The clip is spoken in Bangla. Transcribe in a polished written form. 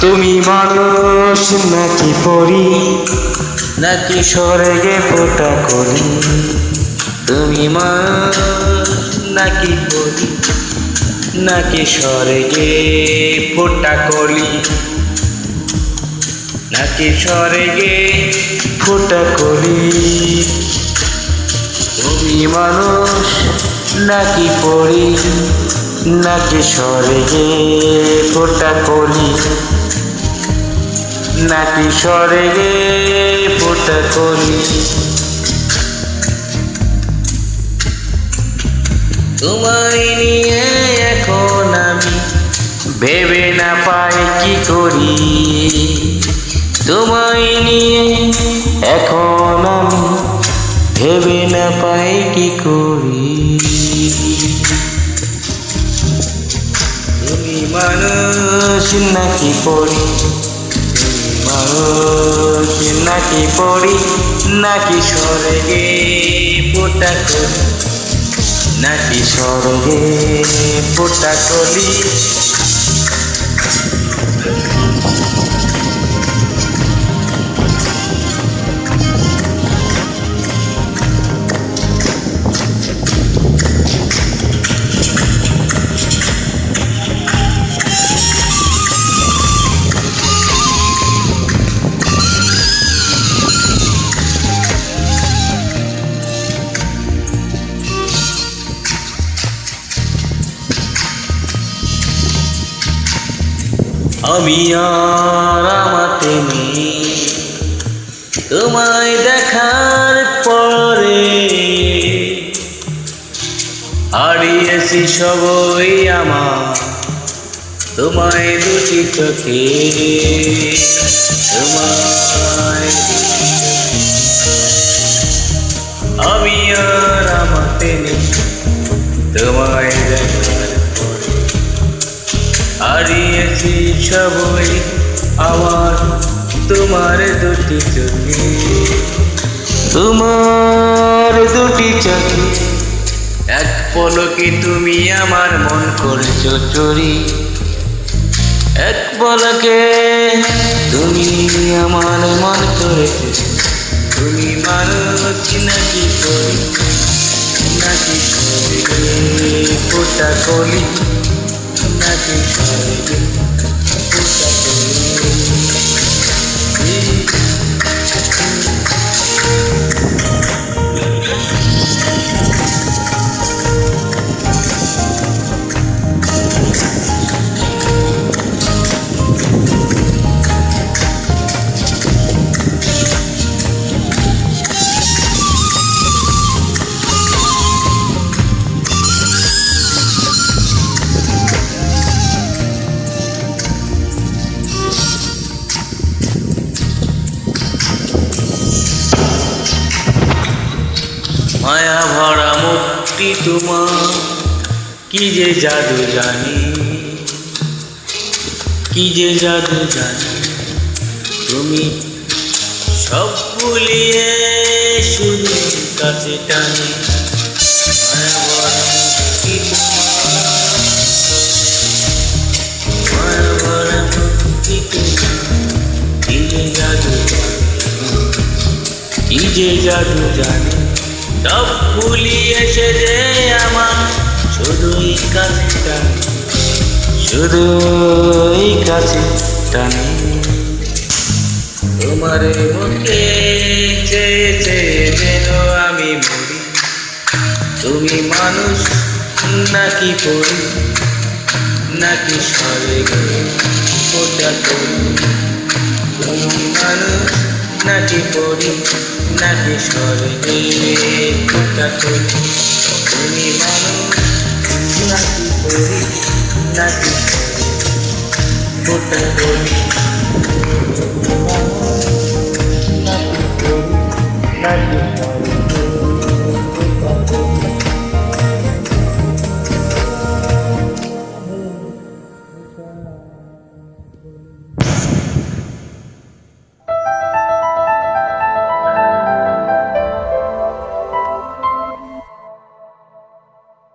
তুমি মানুষ নাকি পরি, নাকি স্বর্গে ফোটা করি? তুমি মানুষ নাকি পরি, নাকি স্বর্গে ফোটা করি? নাকি স্বর্গে ফোটা করি? তুমি মানুষ নাকি পরি, নাকি স্বর্গে ফোটা করি? নাকি স্বর্গে ফোটা করি? তোমায় নিয়ে এখন আমি ভেবে না পাই কি করি। তোমায় নিয়ে এখন আমি ভেবে না পাই কি করি। তুমি মানুষ নাকি পরি, মানুষ নাকি পরি, নাকি স্বর্গে ফোটা করি? নাকি স্বর্গে ফোটা করি? আমি আর আমাতে নেই, তোমায় দেখার পরে হারিয়েছি সবই আমার তোমায় দুটি চোখে। তোমায় আমি আর আমাতে নেই, তোমায় দেখার পরে হারিয়েছি সবই আমার তোমার দুটি চোখে। তোমার দুটি চোখে এক পলকে তুমি আমার মন করেছো চুরি। এক পলকে তুমি আমার মন করেছো। তুমি মানুষ নাকি করি, নাকি ফোটা করি? নাকি স্বর্গে ফোটা করি? মায়া ভরা মুক্তি তোমার, কি যে জাদু জানি, কি যে জাদু জানি। তুমি সব ভুলিয়ে শুধু কাছে টানি। মায়া ভরা মুক্তি তোমার, মায়া ভরা মুক্তি তোমার, কি যে জাদু জানি, কি যে জাদু জানি। সব ভুলিয়ে সে যে আমার শুধুই কাছে টানে, শুধুই কাছে টানে। তোমার মুখে চেয়ে চেয়ে যেন আমি মরি। তুমি মানুষ নাকি পরি, নাকি স্বর্গে ফোটা করি? তুমি মানুষ নাকি পরি, নাকি স্বর্গে ফোটা করি? তুমি মানুষ নাকি পরি, নাকি স্বর্গে ফোটা করি?